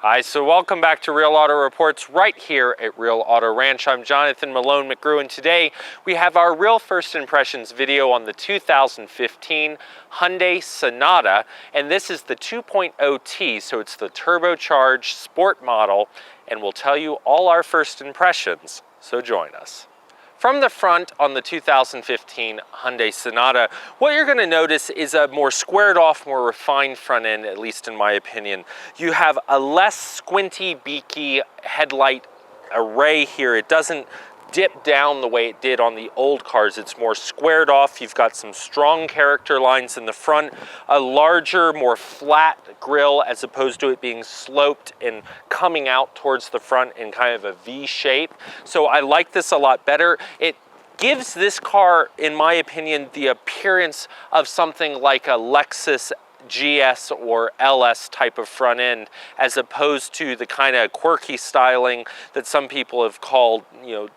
Hi, so welcome back to Real Auto Reports right here at Real Auto Ranch. I'm Jonathan Malone McGrew, and today we have our real first impressions video on the 2015 Hyundai Sonata, and this is the 2.0T, so it's the turbocharged sport model, and we'll tell you all our first impressions, so join us. From the front on the 2015 Hyundai Sonata, what you're going to notice is a more squared off, more refined front end, at least in my opinion. You have a less squinty, beaky headlight array here. It doesn't dip down the way it did on the old cars. It's more squared off. You've got some strong character lines in the front, a larger, more flat grille as opposed to it being sloped and coming out towards the front in kind of a V shape. So I like this a lot better. It gives this car, in my opinion, the appearance of something like a Lexus GS or LS type of front end, as opposed to the kind of quirky styling that some people have called,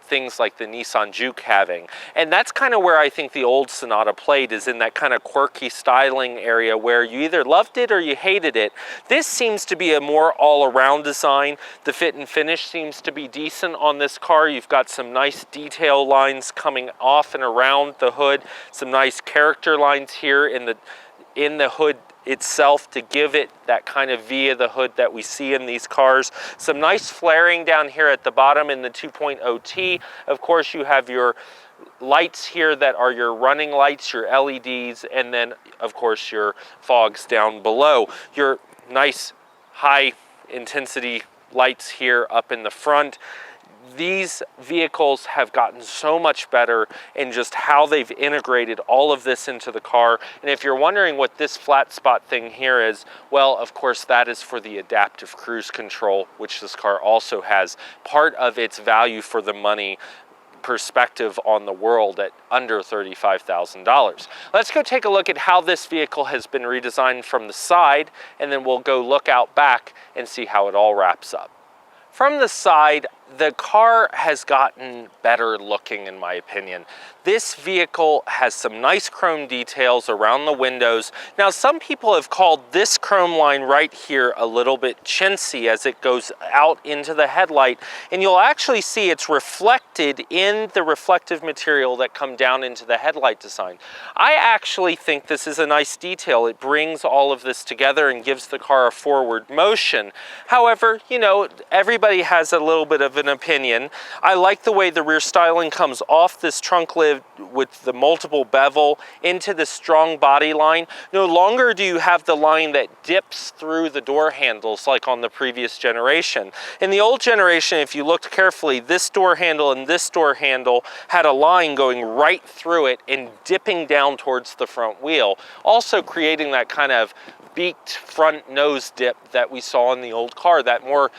things like the Nissan Juke having. And that's kind of where I think the old Sonata played, is in that kind of quirky styling area where you either loved it or you hated it. This seems to be a more all-around design. The fit and finish seems to be decent on this car. You've got some nice detail lines coming off and around the hood, some nice character lines here in the hood itself to give it that kind of V of the hood that we see in these cars. Some nice flaring down here at the bottom in the 2.0T. Of course, you have your lights here that are your running lights, your LEDs, and then of course your fogs down below. Your nice high intensity lights here up in the front. These vehicles have gotten so much better in just how they've integrated all of this into the car. And if you're wondering what this flat spot thing here is, well, of course, that is for the adaptive cruise control, which this car also has. Part of its value for the money perspective on the world at under $35,000. Let's go take a look at how this vehicle has been redesigned from the side, and then we'll go look out back and see how it all wraps up. From the side, the car has gotten better looking, in my opinion. This vehicle has some nice chrome details around the windows. Now, some people have called this chrome line right here a little bit chintzy as it goes out into the headlight, and you'll actually see it's reflected in the reflective material that come down into the headlight design. I actually think this is a nice detail. It brings all of this together and gives the car a forward motion. However, everybody has a little bit of an opinion. I like the way the rear styling comes off this trunk lid with the multiple bevel into the strong body line. No longer do you have the line that dips through the door handles like on the previous generation. In the old generation, if you looked carefully, this door handle and this door handle had a line going right through it and dipping down towards the front wheel, also creating that kind of beaked front nose dip that we saw in the old car, that more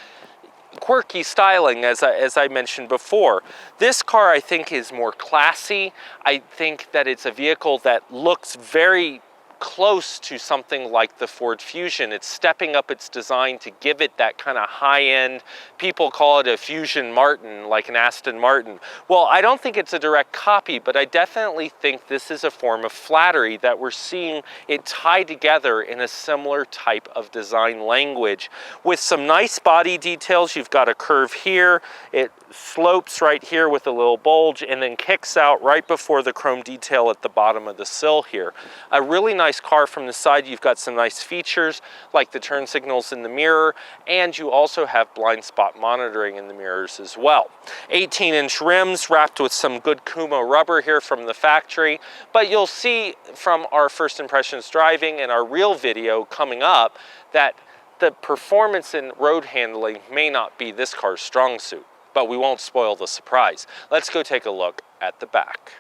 quirky styling, as I mentioned before. This car, I think, is more classy. I think that it's a vehicle that looks very close to something like the Ford Fusion. It's stepping up its design to give it that kind of high-end, people call it a Fusion Martin, like an Aston Martin. Well, I don't think it's a direct copy, but I definitely think this is a form of flattery that we're seeing it tied together in a similar type of design language. With some nice body details, you've got a curve here, it slopes right here with a little bulge, and then kicks out right before the chrome detail at the bottom of the sill here. A really nice car from the side. You've got some nice features like the turn signals in the mirror, and you also have blind spot monitoring in the mirrors as well. 18-inch rims wrapped with some good Kuma rubber here from the factory, but you'll see from our first impressions driving and our real video coming up that the performance in road handling may not be this car's strong suit, but we won't spoil the surprise. Let's go take a look at the back.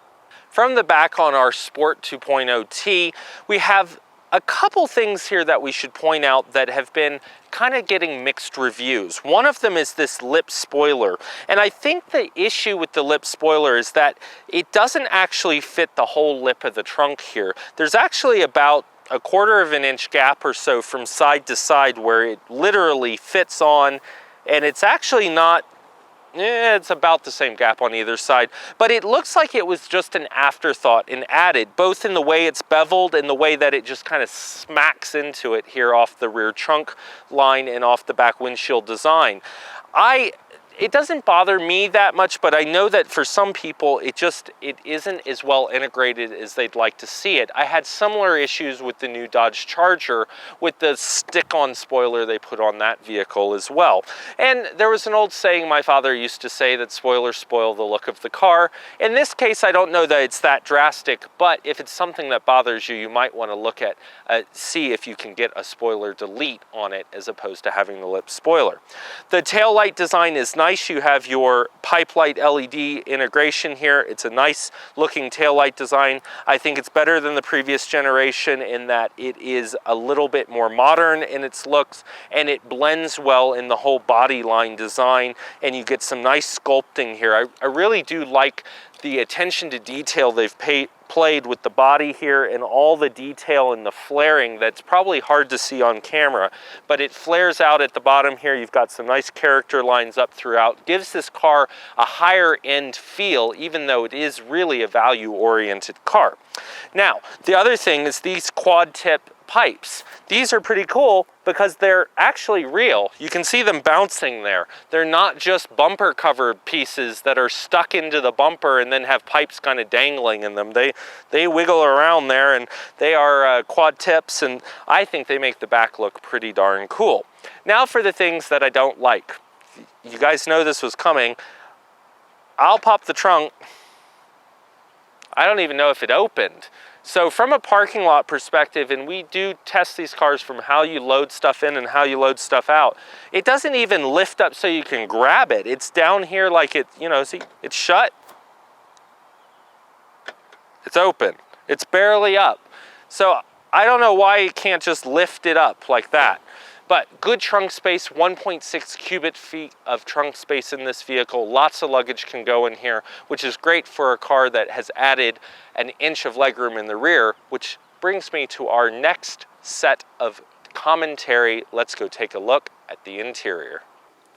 From the back on our Sport 2.0T, we have a couple things here that we should point out that have been kind of getting mixed reviews. One of them is this lip spoiler, and I think the issue with the lip spoiler is that it doesn't actually fit the whole lip of the trunk here. There's actually about a 1/4 of an inch gap or so from side to side where it literally fits on, and it's actually not It's about the same gap on either side, but it looks like it was just an afterthought and added, both in the way it's beveled and the way that it just kind of smacks into it here off the rear trunk line and off the back windshield design. It doesn't bother me that much, but I know that for some people, it isn't as well integrated as they'd like to see it. I had similar issues with the new Dodge Charger with the stick-on spoiler they put on that vehicle as well. And there was an old saying my father used to say that spoilers spoil the look of the car. In this case, I don't know that it's that drastic, but if it's something that bothers you, you might want to look at, see if you can get a spoiler delete on it as opposed to having the lip spoiler. The taillight design is nice. You have your pipe light LED integration here. It's a nice looking taillight design. I think it's better than the previous generation in that it is a little bit more modern in its looks, and it blends well in the whole body line design, and you get some nice sculpting here. I really do like the attention to detail they've played with the body here and all the detail and the flaring that's probably hard to see on camera, but it flares out at the bottom here. You've got some nice character lines up throughout. Gives this car a higher end feel, even though it is really a value oriented car. Now, the other thing is these quad tip pipes. These are pretty cool because they're actually real. You can see them bouncing there. They're not just bumper cover pieces that are stuck into the bumper and then have pipes kind of dangling in them. They wiggle around there, and they are quad tips, and I think they make the back look pretty darn cool. Now for the things that I don't like. You guys know this was coming. I'll pop the trunk. I don't even know if it opened. So from a parking lot perspective, and we do test these cars from how you load stuff in and how you load stuff out, it doesn't even lift up so you can grab it. It's down here like it, you know, see, it's shut. It's open. It's barely up. So I don't know why you can't just lift it up like that. But good trunk space, 1.6 cubic feet of trunk space in this vehicle. Lots of luggage can go in here, which is great for a car that has added an inch of legroom in the rear, which brings me to our next set of commentary. Let's go take a look at the interior.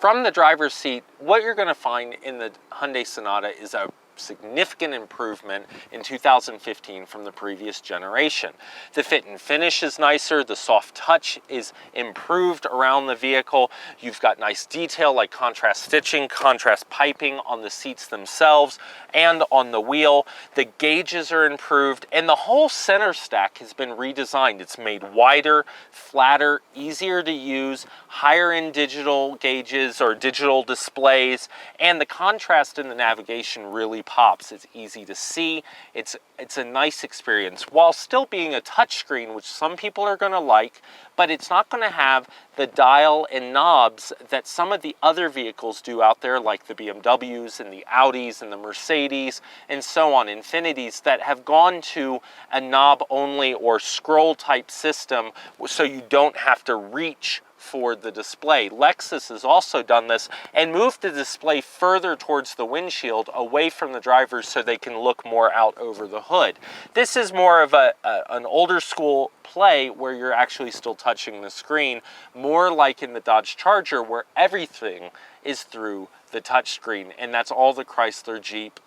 From the driver's seat, what you're going to find in the Hyundai Sonata is a significant improvement in 2015 from the previous generation. The fit and finish is nicer, the soft touch is improved around the vehicle. You've got nice detail like contrast stitching, contrast piping on the seats themselves and on the wheel. The gauges are improved, and the whole center stack has been redesigned. It's made wider, flatter, easier to use, higher in digital gauges or digital displays, and the contrast in the navigation really pops. It's easy to see. It's a nice experience while still being a touchscreen, which some people are going to like, but it's not going to have the dial and knobs that some of the other vehicles do out there, like the BMWs and the Audis and the Mercedes and so on, Infinitis, that have gone to a knob only or scroll type system so you don't have to reach for the display. Lexus has also done this and moved the display further towards the windshield away from the drivers so they can look more out over the hood. This is more of an older school play where you're actually still touching the screen, more like in the Dodge Charger where everything is through the touchscreen, and that's all the Chrysler Jeep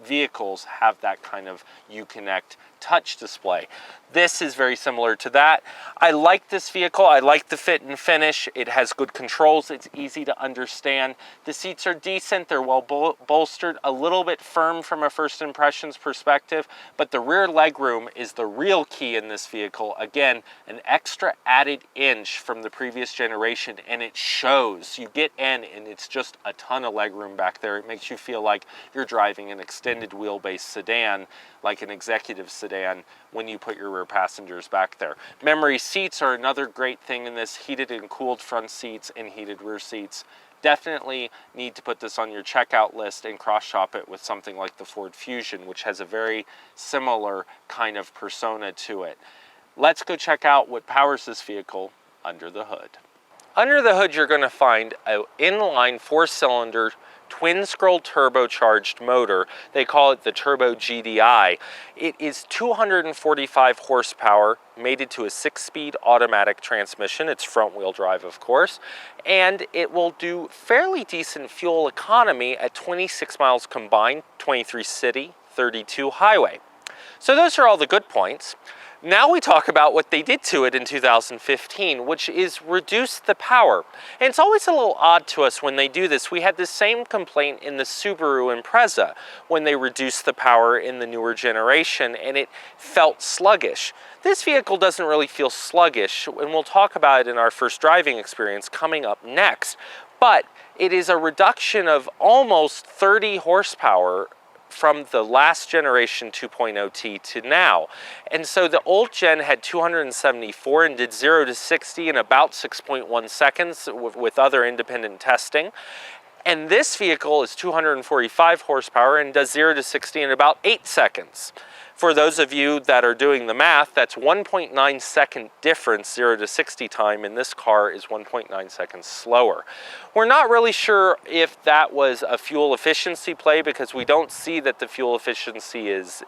vehicles have that kind of Uconnect touch display. This is very similar to that. I like this vehicle. I like the fit and finish. It has good controls. It's easy to understand. The seats are decent. They're well bolstered, a little bit firm from a first impressions perspective, but the rear legroom is the real key in this vehicle. Again, an extra added inch from the previous generation, and it shows. You get in and it's just a ton of legroom back there. It makes you feel like you're driving an extended wheelbase sedan, like an executive sedan, when you put your rear passengers back there. Memory seats are another great thing in this. Heated and cooled front seats and heated rear seats. Definitely need to put this on your checkout list and cross-shop it with something like the Ford Fusion, which has a very similar kind of persona to it. Let's go check out what powers this vehicle under the hood. Under the hood, you're going to find an inline 4-cylinder twin-scroll turbocharged motor. They call it the Turbo GDI. It is 245 horsepower, mated to a 6-speed automatic transmission. It's front-wheel drive, of course, and it will do fairly decent fuel economy at 26 miles combined, 23 city, 32 highway. So those are all the good points. Now we talk about what they did to it in 2015, which is reduce the power. And it's always a little odd to us when they do this. We had the same complaint in the Subaru Impreza when they reduced the power in the newer generation, and it felt sluggish. This vehicle doesn't really feel sluggish, and we'll talk about it in our first driving experience coming up next. But it is a reduction of almost 30 horsepower from the last generation 2.0T to now. And so the old gen had 274 and did 0 to 60 in about 6.1 seconds with other independent testing. And this vehicle is 245 horsepower and does 0 to 60 in about 8 seconds. For those of you that are doing the math, that's 1.9 second difference 0 to 60 time, and this car is 1.9 seconds slower. We're not really sure if that was a fuel efficiency play because we don't see that the fuel efficiency is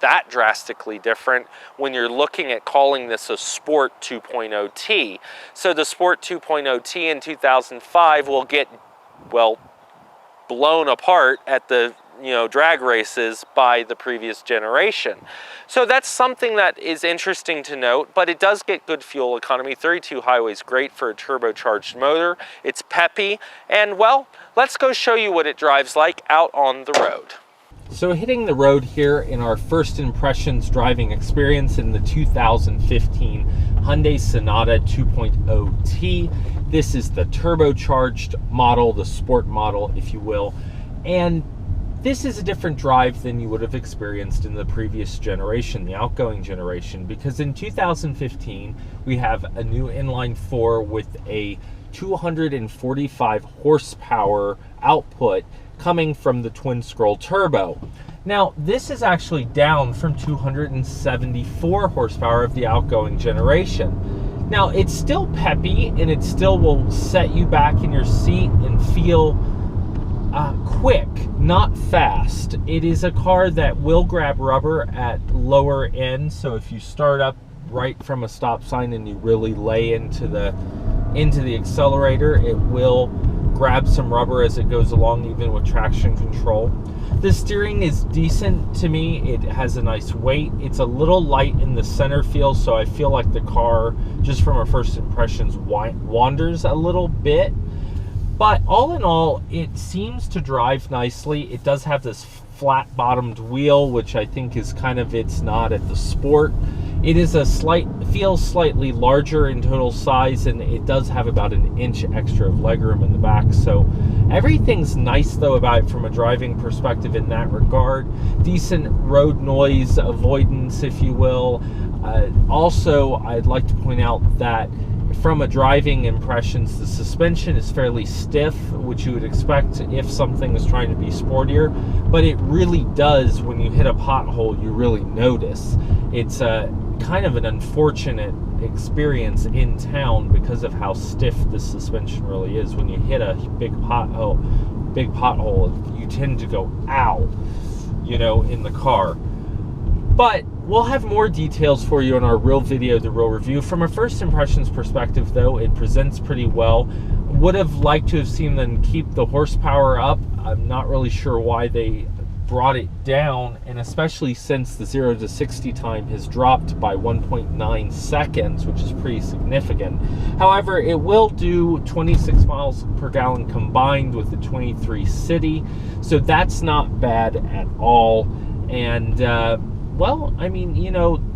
that drastically different when you're looking at calling this a Sport 2.0T. So the Sport 2.0T in 2005 will get, well, blown apart at the drag races by the previous generation. So that's something that is interesting to note, but it does get good fuel economy. 32 highway is great for a turbocharged motor. It's peppy, and well, let's go show you what it drives like out on the road. So hitting the road here in our first impressions driving experience in the 2015 Hyundai Sonata 2.0T. This is the turbocharged model, the sport model, if you will, and this is a different drive than you would have experienced in the previous generation, the outgoing generation, because in 2015, we have a new inline 4 with a 245 horsepower output coming from the twin-scroll turbo. Now, this is actually down from 274 horsepower of the outgoing generation. Now, it's still peppy, and it still will set you back in your seat and feel quick, not fast. It is a car that will grab rubber at lower ends, so if you start up right from a stop sign and you really lay into the accelerator, it will grab some rubber as it goes along, even with traction control. The steering is decent to me. It has a nice weight. It's a little light in the center feel, so I feel like the car, just from our first impressions, wanders a little bit. But all in all, it seems to drive nicely. It does have this flat-bottomed wheel, which I think is kind of its nod at the Sport. It is feels slightly larger in total size, and it does have about an inch extra of legroom in the back. So everything's nice, though, about it from a driving perspective in that regard. Decent road noise avoidance, if you will. Also, I'd like to point out that from a driving impressions, the suspension is fairly stiff, which you would expect if something is trying to be sportier, but it really does, when you hit a pothole, you really notice. It's a kind of an unfortunate experience in town because of how stiff the suspension really is. When you hit a big pothole, you tend to go ow, in the car. But we'll have more details for you in our real video, the real review. From a first impressions perspective, though, it presents pretty well. Would have liked to have seen them keep the horsepower up. I'm not really sure why they brought it down, and especially since the 0 to 60 time has dropped by 1.9 seconds, which is pretty significant. However, it will do 26 miles per gallon combined with the 23 city, so that's not bad at all. And well, I mean,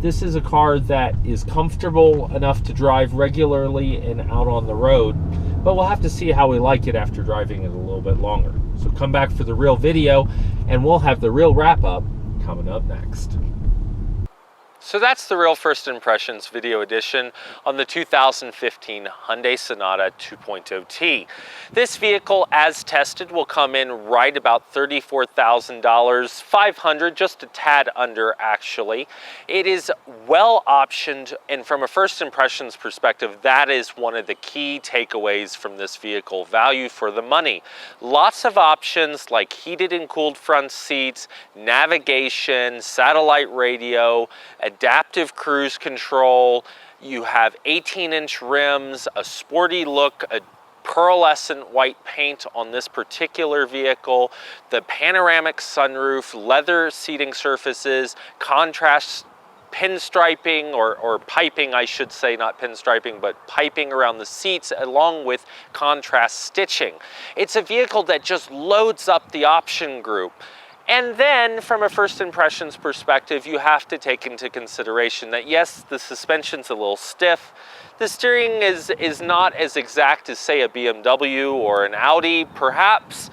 this is a car that is comfortable enough to drive regularly and out on the road, but we'll have to see how we like it after driving it a little bit longer. So come back for the real video, and we'll have the real wrap-up coming up next. So that's the Real First Impressions video edition on the 2015 Hyundai Sonata 2.0T. This vehicle, as tested, will come in right about $34,000, $500, just a tad under actually. It is well optioned, and from a first impressions perspective, that is one of the key takeaways from this vehicle. Value for the money. Lots of options like heated and cooled front seats, navigation, satellite radio, adaptive cruise control. You have 18-inch rims, a sporty look, a pearlescent white paint on this particular vehicle, the panoramic sunroof, leather seating surfaces, contrast pinstriping or piping, I should say, not pinstriping, but piping around the seats along with contrast stitching. It's a vehicle that just loads up the option group. And then, from a first impressions perspective, you have to take into consideration that yes, the suspension's a little stiff. The steering is not as exact as, say, a BMW or an Audi, perhaps,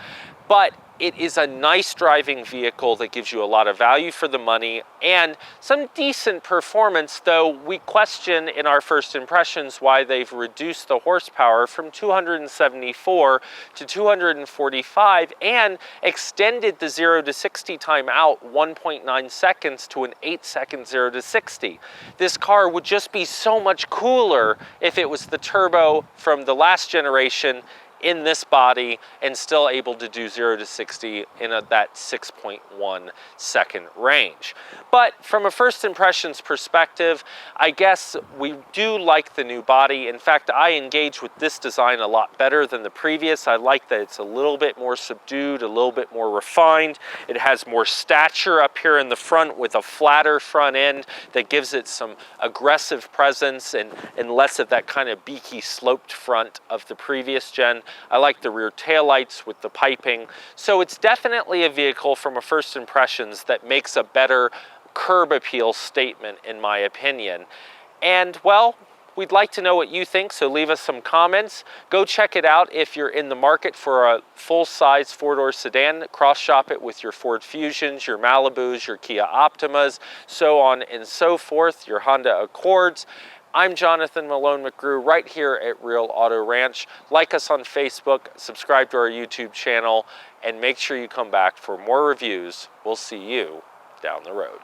but it is a nice driving vehicle that gives you a lot of value for the money and some decent performance, though we question in our first impressions why they've reduced the horsepower from 274 to 245 and extended the 0 to 60 time out 1.9 seconds to an 8-second 0 to 60. This car would just be so much cooler if it was the turbo from the last generation in this body and still able to do 0 to 60 in that 6.1 second range. But from a first impressions perspective, I guess we do like the new body. In fact, I engage with this design a lot better than the previous. I like that it's a little bit more subdued, a little bit more refined. It has more stature up here in the front with a flatter front end that gives it some aggressive presence and less of that kind of beaky sloped front of the previous gen. I like the rear taillights with the piping. So it's definitely a vehicle from a first impressions that makes a better curb appeal statement in my opinion. And well, we'd like to know what you think, so leave us some comments. Go check it out if you're in the market for a full-size four-door sedan. Cross-shop it with your Ford Fusions, your Malibus, your Kia Optimas, so on and so forth, your Honda Accords. I'm Jonathan Malone McGrew right here at Real Auto Ranch. Like us on Facebook, subscribe to our YouTube channel, and make sure you come back for more reviews. We'll see you down the road.